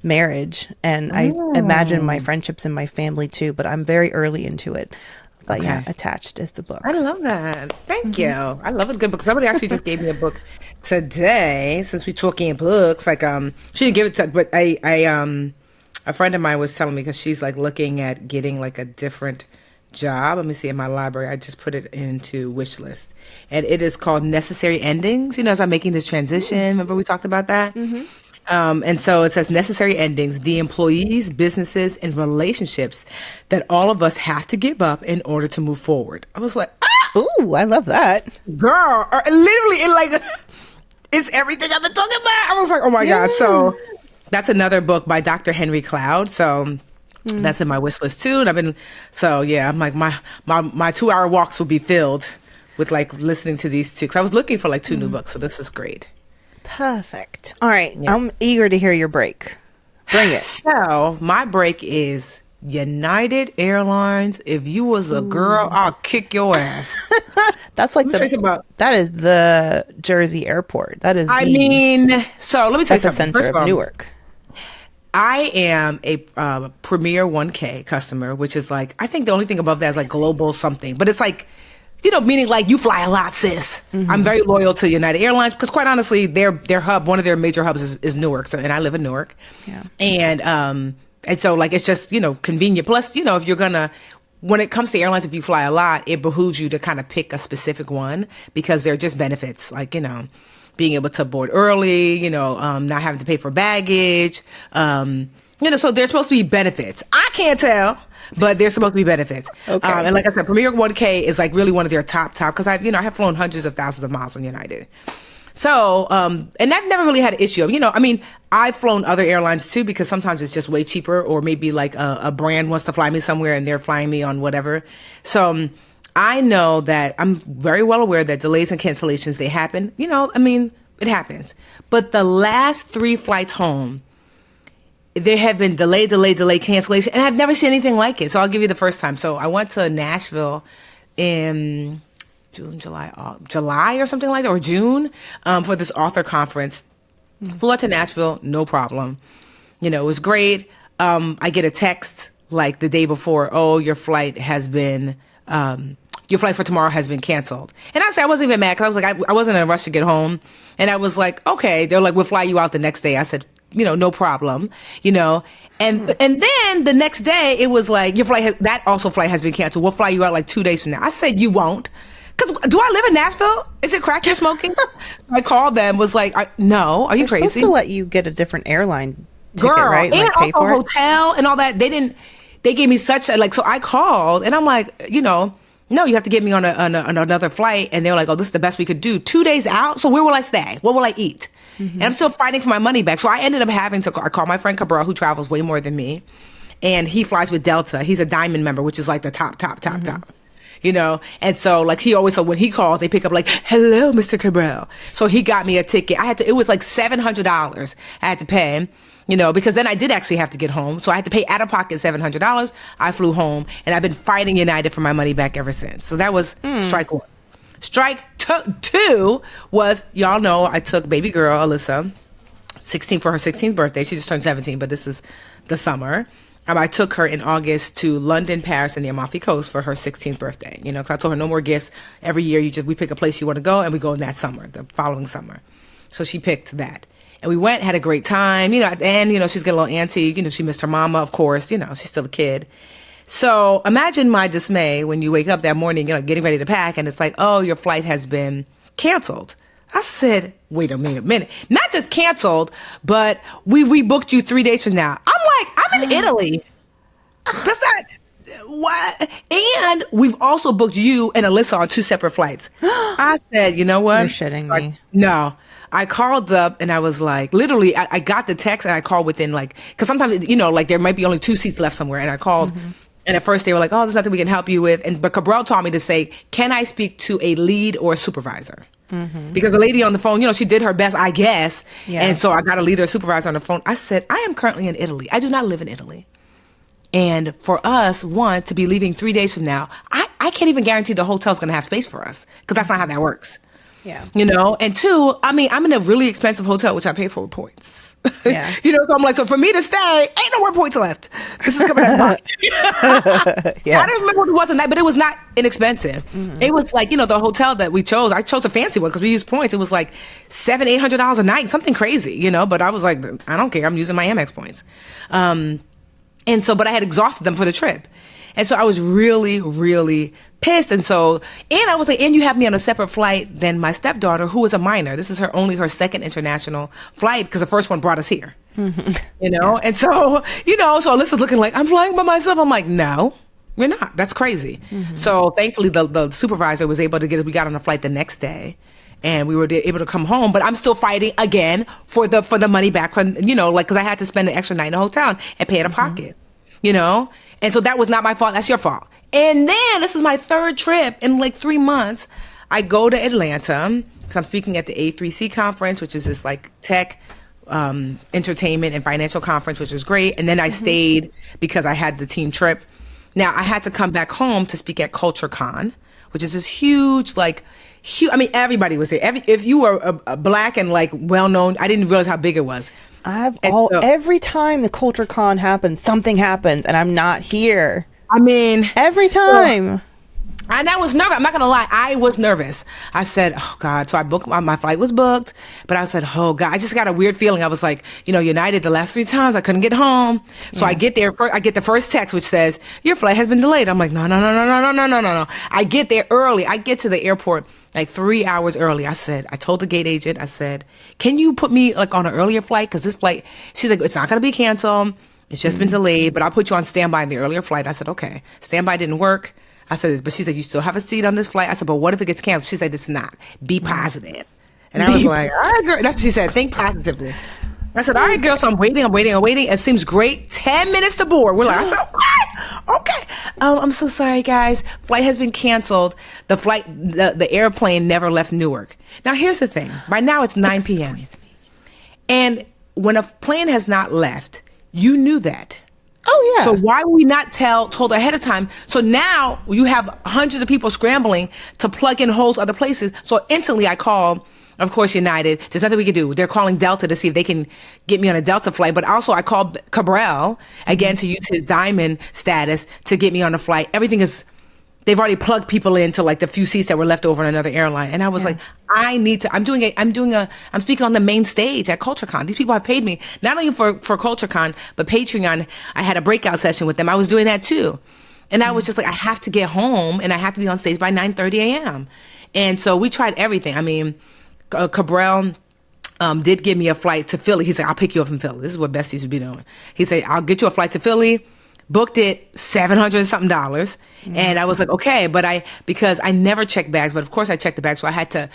marriage, and I imagine my friendships and my family too, but I'm very early into it. But yeah, Attached is the book. I love that. Thank you. I love a good book. Somebody actually just gave me a book today, since we're talking books. Like, she didn't give it to, but a friend of mine was telling me, because she's like looking at getting like a different job. Let me see, in my library, I just put it into wish list, and it is called Necessary Endings. As I'm making this transition, remember we talked about that? And so it says necessary endings, the employees, businesses, and relationships that all of us have to give up in order to move forward. I was like, Ooh, I love that. girl, literally, it's everything I've been talking about. I was like, oh my God. So that's another book by Dr. Henry Cloud. So that's in my wish list too. And I'm like, my 2-hour walks will be filled with like listening to these two. Cause I was looking for like 2 new books. So this is great. Perfect. All right. Yeah. I'm eager to hear your break. Bring it. So my break is United Airlines. If you was a girl, I'll kick your ass. That's like that is the Jersey airport. That is. So let me tell you something. That's the center of Newark. I am a Premier 1K customer, which is like, I think the only thing above that is like global something, but it's like, meaning like you fly a lot, sis. I'm very loyal to United Airlines because, quite honestly, their hub, one of their major hubs is Newark. So, and I live in Newark. Yeah. And so like it's just convenient. Plus, if you're gonna, when it comes to airlines, if you fly a lot, it behooves you to kind of pick a specific one because they're just benefits, like being able to board early, not having to pay for baggage, so there's supposed to be benefits. I can't tell. But there's supposed to be benefits. Okay. And like I said, Premier 1K is like really one of their top, because I have flown hundreds of thousands of miles on United. So, and I've never really had an issue. I've flown other airlines too, because sometimes it's just way cheaper, or maybe like a brand wants to fly me somewhere and they're flying me on whatever. So I know that I'm very well aware that delays and cancellations, they happen. It happens. But the last 3 flights home, there have been delay, cancellation, and I've never seen anything like it. So I'll give you the first time. So I went to Nashville in July or something like that, or June, for this author conference. Flew out to Nashville, no problem. It was great. I get a text like the day before, oh, your flight for tomorrow has been canceled. And I wasn't even mad, because I was like, I wasn't in a rush to get home. And I was like, okay. They're like, we'll fly you out the next day. I said, no problem, and then the next day it was like, your flight has been canceled. We'll fly you out like 2 days from now. I said, you won't. Because do I live in Nashville? Is it crack you're smoking? I called them, was like, no, are you crazy? They're supposed to let you get a different airline ticket, girl, right? And like pay for hotel and all that. They gave me such so I called and I'm like, no, you have to get me on another flight. And they were like, oh, this is the best we could do. 2 days out. So where will I stay? What will I eat? And I'm still fighting for my money back. So I ended up having to call my friend Cabral, who travels way more than me. And he flies with Delta. He's a Diamond member, which is like the top. And so like so when he calls, they pick up like, hello, Mr. Cabral. So he got me a ticket. It was like $700 I had to pay, because then I did actually have to get home. So I had to pay out of pocket $700. I flew home, and I've been fighting United for my money back ever since. So that was strike 1. Strike 2 was, y'all know, I took baby girl Alyssa, 16 for her 16th birthday. She just turned 17, but this is the summer. I took her in August to London, Paris, and the Amalfi Coast for her 16th birthday. Because I told her no more gifts. Every year we pick a place you want to go, and we go in that summer, the following summer. So she picked that. And we went, had a great time, and, she's getting a little antsy. She missed her mama, of course. She's still a kid. So imagine my dismay when you wake up that morning, getting ready to pack, and it's like, oh, your flight has been canceled. I said, wait a minute. Not just canceled, but we rebooked you 3 days from now. I'm like, I'm in Italy. That's not, what? And we've also booked you and Alyssa on 2 separate flights. I said, you know what? You're shitting me. No. I called up and I was like, literally, I got the text and I called within like, because sometimes, you know, like there might be only 2 seats left somewhere. And I called and at first they were like, oh, there's nothing we can help you with. But Cabral taught me to say, can I speak to a lead or a supervisor? Because the lady on the phone, you know, she did her best, I guess. Yeah. And so I got a lead or a supervisor on the phone. I said, I am currently in Italy. I do not live in Italy. And for us, to be leaving 3 days from now, I can't even guarantee the hotel's going to have space for us because that's not how that works. Yeah. You know, and 2, I mean, I'm in a really expensive hotel, which I pay for with points. Yeah. You know, so I'm like, so for me to stay, ain't no more points left. This is coming out of pocket. Yeah. I don't remember what it was, but it was not inexpensive. It was like, you know, the hotel that we chose, I chose a fancy one because we used points. It was like $700-800 a night, something crazy, you know, but I was like, I don't care. I'm using my Amex points. And so, but I had exhausted them for the trip. And so I was really, really pissed. And I was like, and you have me on a separate flight than my stepdaughter, who is a minor. This is her second international flight because the first one brought us here. You know? And so, you know, so Alyssa's looking like, I'm flying by myself. I'm like, no, we're not. That's crazy. So thankfully the supervisor was able to we got on a flight the next day. And we were able to come home, but I'm still fighting again for the money back from, you know, like, because I had to spend an extra night in a hotel and pay out of pocket, you know? And so that was not my fault. That's your fault. And then this is my 3rd trip in like 3 months. I go to Atlanta because I'm speaking at the A3C conference, which is this like tech, entertainment and financial conference, which is great. And then I stayed because I had the team trip. Now I had to come back home to speak at CultureCon, which is this huge, I mean, everybody was there. If you were a black and like well-known, I didn't realize how big it was. Every time the CultureCon happens, something happens and I'm not here. I mean, every time. And I was nervous. I'm not going to lie. I was nervous. I said, oh God. So I booked, my flight was booked, but I said, oh God, I just got a weird feeling. I was like, you know, United the last 3 times I couldn't get home. So I get there, I get the first text, which says your flight has been delayed. I'm like, no. I get there early. I get to the airport like 3 hours early. I told the gate agent, I said, can you put me like on an earlier flight? Cause this flight, she's like, it's not going to be canceled. It's just been delayed, but I'll put you on standby in the earlier flight. I said, okay. Standby didn't work. I said, but she said, you still have a seat on this flight? I said, but what if it gets canceled? She said, it's not. Be positive. And I was like, all right, girl. That's what she said. Think positively. I said, all right, girl. So I'm waiting. It seems great. 10 minutes to board. We're like, I said, what? Okay. I'm so sorry, guys. Flight has been canceled. The airplane never left Newark. Now, here's the thing. Right now, it's 9 p.m. And when a plane has not left, you knew that. Oh, yeah. So why were we not told ahead of time? So now you have hundreds of people scrambling to plug in holes other places. So instantly I call, of course, United. There's nothing we can do. They're calling Delta to see if they can get me on a Delta flight. But also I called Cabral, again, to use his diamond status to get me on a flight. They've already plugged people into like the few seats that were left over in another airline. And I was like, I'm speaking on the main stage at CultureCon. These people have paid me, not only for CultureCon, but Patreon. I had a breakout session with them. I was doing that too. And I was just like, I have to get home and I have to be on stage by 9:30 a.m. And so we tried everything. I mean, Cabral did give me a flight to Philly. He said, I'll pick you up in Philly. This is what besties would be doing. He said, I'll get you a flight to Philly. Booked it $700 and something. And I was like, okay, because I never check bags, but of course I checked the bag. So I had to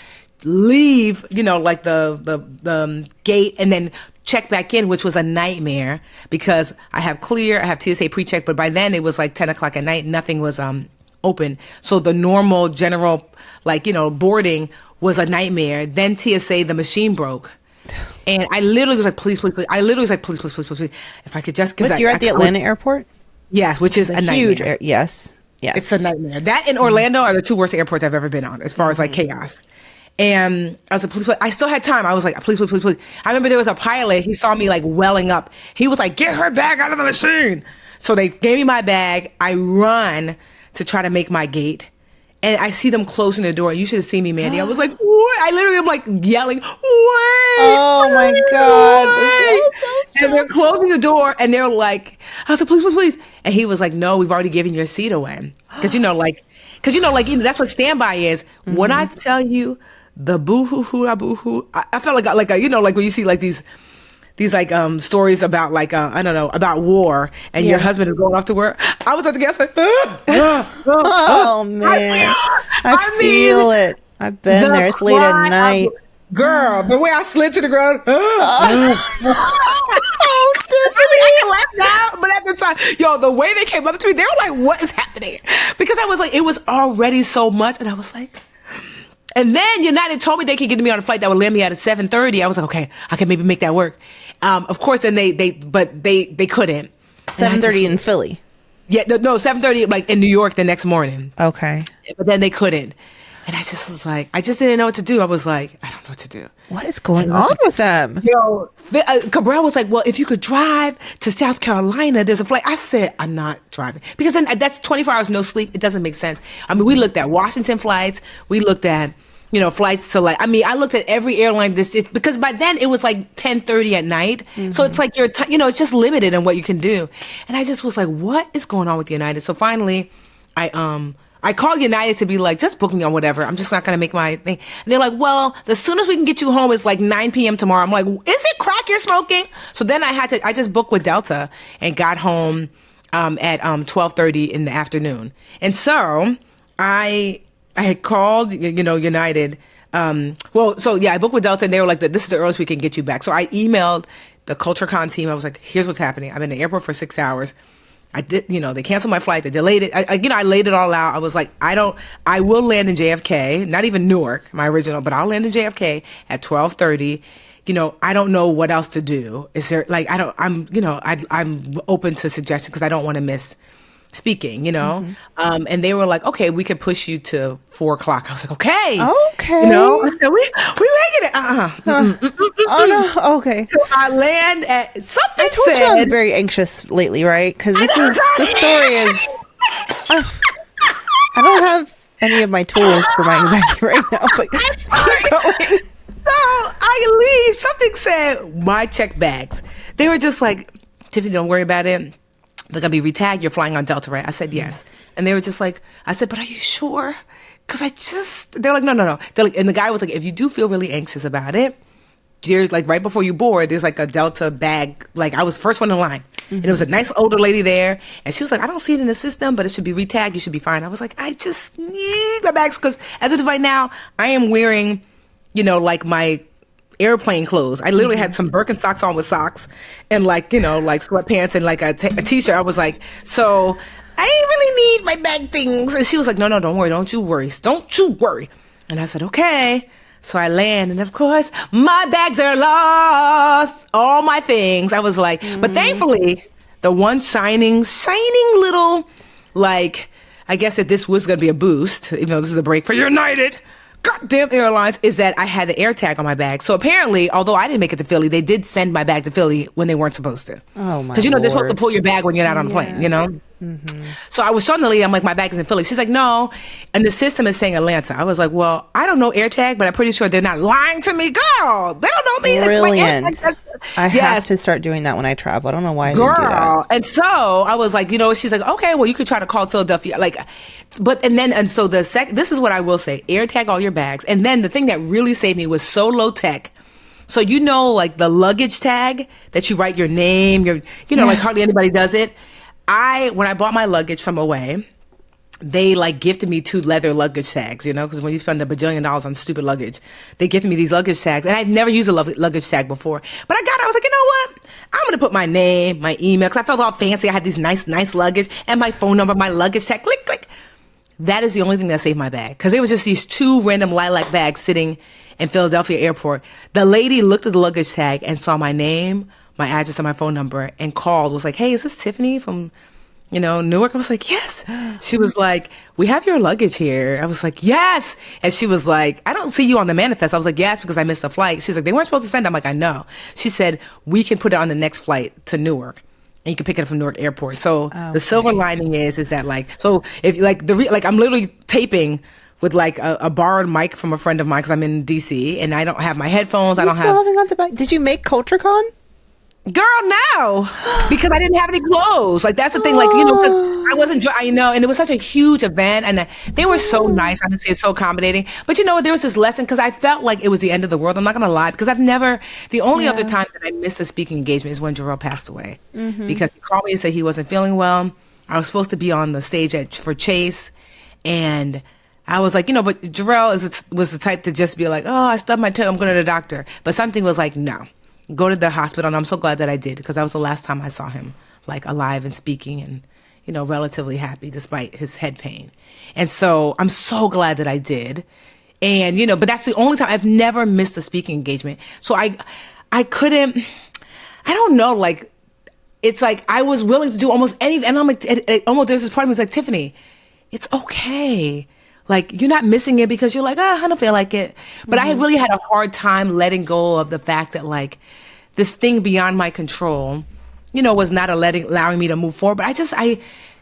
leave, you know, like the gate and then check back in, which was a nightmare because I have TSA pre-check, but by then it was like 10 o'clock at night. Nothing was open. So the normal general, like, you know, boarding was a nightmare. Then TSA, the machine broke. And I literally was like, please. I literally was like, please. If I could just... But you're at the Atlanta airport? Yes, which is a huge nightmare. Yes. It's a nightmare. That and Orlando are the 2 worst airports I've ever been on as far as like chaos. And I was like, please. I still had time. I was like, please. I remember there was a pilot. He saw me like welling up. He was like, get her bag out of the machine. So they gave me my bag. I run to try to make my gate. And I see them closing the door. You should have seen me, Mandi. I was like, what? I literally am like yelling, wait. Oh my God. This is so and they're closing the door and they're like, I was like, please. And he was like, no, we've already given your seat away. Because, that's what standby is. When I tell you the boo-hoo, I felt like when you see like these like stories about like I don't know, about war and your husband is going off to war. I was at the gas like, Oh man, I feel it. I've been there. It's late at night. Girl, the way I slid to the ground. Oh, Tiffany. I left out, but at the time, the way they came up to me, they were like, what is happening? Because I was like, it was already so much. And I was like, and then United told me they could get me on a flight that would land me at 7:30. I was like, okay, I can maybe make that work. Of course, then they couldn't. 7:30 in Philly. Yeah, no, 7:30 like in New York the next morning. Okay. But then they couldn't. And I just was like, I just didn't know what to do. I was like, I don't know what to do. What is going on with them? Cabral was like, well, if you could drive to South Carolina, there's a flight. I said, I'm not driving. Because then that's 24 hours no sleep. It doesn't make sense. I mean, we looked at Washington flights. We looked at, flights to I looked at every airline because by then it was like 10:30 at night. Mm-hmm. So it's like it's just limited in what you can do. And I just was like, what is going on with United? So finally, I called United to be like, just book me on whatever. I'm just not going to make my thing. And they're like, well, the soonest we can get you home is like 9 p.m. tomorrow. I'm like, is it crack you're smoking? So then I just booked with Delta and got home at 12:30 in the afternoon. And so I had called, United. I booked with Delta and they were like, this is the earliest we can get you back. So I emailed the CultureCon team. I was like, here's what's happening. I'm in the airport for 6 hours. I did, they canceled my flight. They delayed it. I laid it all out. I was like, I will land in JFK, not even Newark, my original, but I'll land in JFK at 12:30. I don't know what else to do. Is there I'm open to suggestions because I don't want to miss speaking, Mm-hmm. And they were like, okay, we could push you to 4:00. I was like, okay. I said, we making it. Oh no. Okay. So I land at something. I told you I'm very anxious lately, right? Because the story is. I don't have any of my tools for my anxiety right now, but keep going. So I leave. Something said my check bags. They were just like, Tiffany, don't worry about it. They're going to be retagged. You're flying on Delta, right? I said, yes. And they were just like, I said, but are you sure? Because they're like, no. They're like, and the guy was like, if you do feel really anxious about it, there's like right before you board, there's like a Delta bag. Like I was first one in line. Mm-hmm. And it was a nice older lady there. And she was like, I don't see it in the system, but it should be retagged. You should be fine. I was like, I just need my bags. Because as of right now, I am wearing, like my airplane clothes. I literally had some Birkenstocks on with socks and like sweatpants and like a t-shirt. I was like, so I ain't really need my bag things. And she was like, no, don't worry. Don't you worry. And I said, okay. So I land and of course my bags are lost. All my things. I was like, but thankfully the one shining little, like, I guess that this was going to be a boost, even though this is a break for United goddamn Airlines, is that I had the air tag on my bag. So apparently, although I didn't make it to Philly, they did send my bag to Philly when they weren't supposed to. Oh my! Because they're supposed to pull your bag when you're not on a plane. Mm-hmm. So I was showing the lady, I'm like, my bag is in Philly. She's like, no, and the system is saying Atlanta. I was like, well, I don't know AirTag, but I'm pretty sure they're not lying to me. Girl, they don't know me. Brilliant. I have to start doing that when I travel. I don't know why I didn't do that. And so I was like, she's like, okay, well, you could try to call Philadelphia. So this is what I will say. AirTag all your bags. And then the thing that really saved me was so low tech. So like the luggage tag that you write your name, like hardly anybody does it. When I bought my luggage from away, they like gifted me 2 leather luggage tags, because when you spend $1 bajillion on stupid luggage, they gifted me these luggage tags. And I've never used a luggage tag before. But I was like, you know what? I'm going to put my name, my email, because I felt all fancy. I had these nice luggage and my phone number, my luggage tag, click, click. That is the only thing that saved my bag. Because it was just these 2 random lilac bags sitting in Philadelphia airport. The lady looked at the luggage tag and saw my name, my address, and my phone number and called. Was like, hey, is this Tiffany from, Newark? I was like, yes. She was like, we have your luggage here. I was like, yes. And she was like, I don't see you on the manifest. I was like, yes, because I missed a flight. She's like, they weren't supposed to send it. I'm like, I know. She said, we can put it on the next flight to Newark. And you can pick it up from Newark Airport. So the silver lining is that so if I'm literally taping with like a borrowed mic from a friend of mine because I'm in DC and I don't have my headphones. Did you make CultureCon? Girl, no, because I didn't have any clothes. Like that's the thing. Like 'cause I wasn't, and it was such a huge event, and they were so nice. I didn't say it's so accommodating. But there was this lesson because I felt like it was the end of the world. I'm not gonna lie, because the only other time that I missed a speaking engagement is when Jarrell passed away, because he called me and said he wasn't feeling well. I was supposed to be on the stage for Chase, and I was like, but Jarrell was the type to just be like, oh, I stubbed my toe, I'm going to the doctor. But something was like, no, go to the hospital. And I'm so glad that I did, because that was the last time I saw him, like, alive and speaking and, relatively happy despite his head pain. And so I'm so glad that I did. And, but that's the only time I've never missed a speaking engagement. So I couldn't, I don't know, like, it's like I was willing to do almost anything. And I'm like, almost there's this part of me was like, Tiffany, it's okay. Like, you're not missing it because you're like, I don't feel like it. But I really had a hard time letting go of the fact that, like, this thing beyond my control, was not allowing me to move forward. But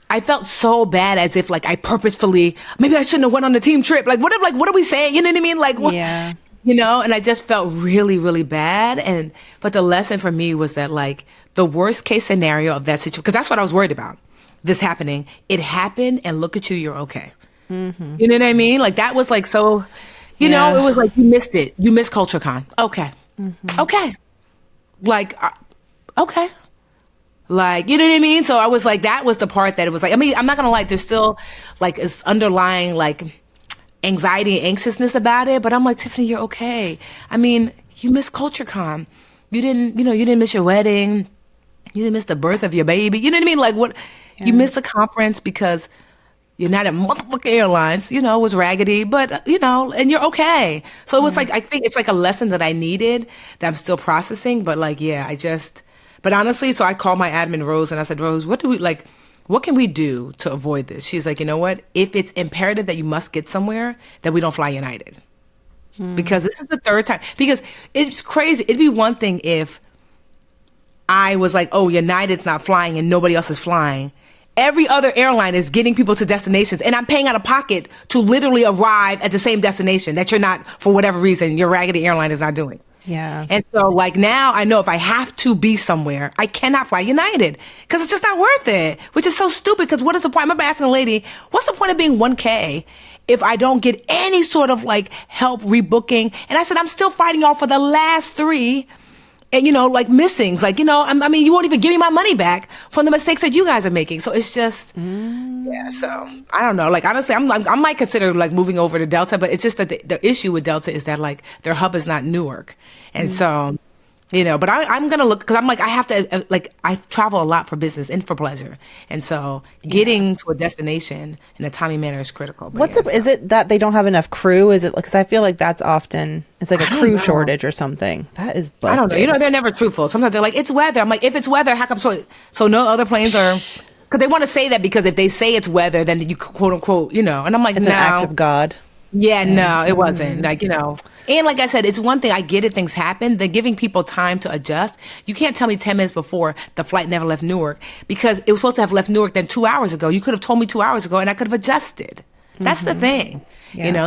I felt so bad, as if, like, I purposefully, maybe I shouldn't have went on the team trip. Like, what are we saying? You know what I mean? Like, what? Yeah. And I just felt really, really bad. But the lesson for me was that, like, the worst case scenario of that situation, because that's what I was worried about, this happening. It happened, and look at you, you're okay. Mm-hmm. You know what I mean? Like, that was like, so, it was like, you missed it. You missed CultureCon. Okay. Mm-hmm. Okay. Like, okay. Like, you know what I mean? So I was like, that was the part that it was like, I mean, I'm not going to lie, there's still, like, this underlying, like, anxiety and anxiousness about it. But I'm like, Tiffany, you're okay. I mean, you missed CultureCon. You didn't miss your wedding. You didn't miss the birth of your baby. You know what I mean? Like, what? Yeah. You missed a conference because United Airlines, was raggedy, but, and you're okay. So it was like, I think it's like a lesson that I needed that I'm still processing. But, like, yeah, but honestly, so I called my admin, Rose, and I said, Rose, what can we do to avoid this? She's like, you know what? If it's imperative that you must get somewhere, then we don't fly United. Because this is the third time. Because it's crazy. It'd be one thing if I was like, oh, United's not flying and nobody else is flying. Every other airline is getting people to destinations, and I'm paying out of pocket to literally arrive at the same destination that you're not, for whatever reason, your raggedy airline is not doing. Yeah. And so, like, now I know if I have to be somewhere, I cannot fly United because it's just not worth it, which is so stupid. Because what is the point? I remember asking a lady, what's the point of being 1K if I don't get any sort of, like, help rebooking? And I said, I'm still fighting y'all for the last 3. And, like, missings, like, I mean, you won't even give me my money back from the mistakes that you guys are making. So it's just, yeah, so I don't know. Like, honestly, I might consider, like, moving over to Delta, but it's just that the issue with Delta is that, like, their hub is not Newark. And so, but I'm going to look, because I'm like, I have to, like, I travel a lot for business and for pleasure. And so getting to a destination in a timely manner is critical. But is it that they don't have enough crew? Is it, because I feel like that's often, it's like a crew shortage or something. That is busted. I don't know. They're never truthful. Sometimes they're like, it's weather. I'm like, if it's weather, how come so no other planes are, because they want to say that, because if they say it's weather, then you quote unquote, and I'm like, it's no. an act of God. Yeah, no, it wasn't. Like, and like I said, it's one thing, I get it, things happen. They're giving people time to adjust. You can't tell me 10 minutes before the flight never left Newark, because it was supposed to have left Newark then 2 hours ago. You could have told me 2 hours ago and I could have adjusted. That's the thing,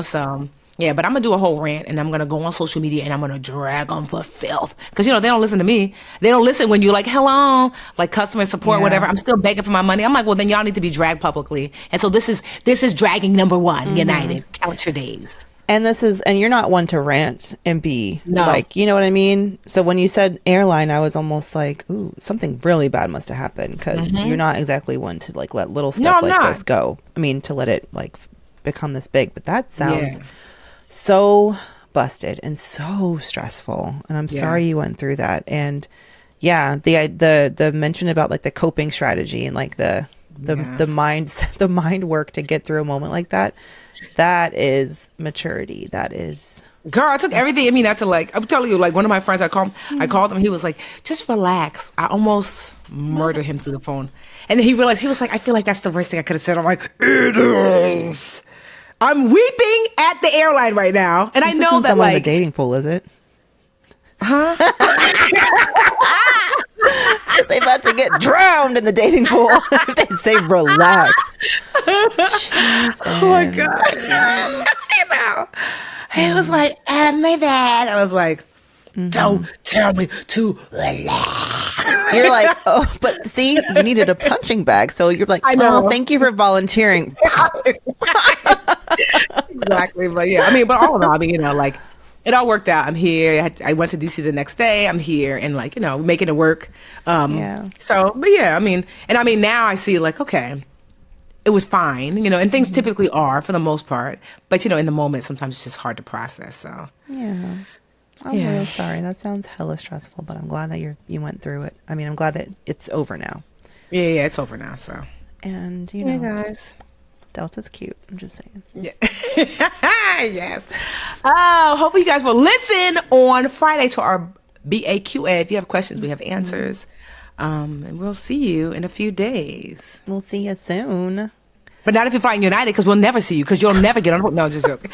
so. Yeah, but I'm going to do a whole rant, and I'm going to go on social media, and I'm going to drag them for filth. Because, they don't listen to me. They don't listen when you're like, hello, like customer support, whatever. I'm still begging for my money. I'm like, well, then y'all need to be dragged publicly. And so this is dragging number 1, United. Count your days. And and you're not one to rant and be like, you know what I mean? So when you said airline, I was almost like, ooh, something really bad must have happened, because you're not exactly one to, like, let little stuff this go. I mean, to let it, like, become this big. But that sounds... so busted and so stressful, and I'm sorry you went through that. And the mention about, like, the coping strategy and, like, the mind work to get through a moment like that is maturity. That is, girl, I took everything in me not to, like, I'm telling you, like, one of my friends, I called him, he was like, just relax. I almost murdered him through the phone, and then he realized, he was like, I feel like that's the worst thing I could have said. I'm like, it is. I'm weeping at the airline right now, and I know that, like, the dating pool, is it? Huh? They about to get drowned in the dating pool. They say relax. Oh my God! He was like, my bad. I was like, don't tell me to relax. You're like, oh, but see, you needed a punching bag, so you're like, I know. Oh, thank you for volunteering. Exactly, but yeah, I mean, but all in all, I mean, like, it all worked out. I'm here. I went to DC the next day. I'm here and like, making it work. Yeah. So, but yeah, now I see like, okay, it was fine, and things typically are for the most part, but in the moment, sometimes it's just hard to process. So Yeah. I'm real sorry. That sounds hella stressful, but I'm glad that you went through it. I mean, I'm glad that it's over now. Yeah, it's over now. So, and guys, Delta's cute. I'm just saying. Yeah. Yes. Hopefully you guys will listen on Friday to our BAQA. If you have questions, we have answers. And we'll see you in a few days. We'll see you soon. But not if you're flying United, because we'll never see you, because you'll never get on. No, just joking.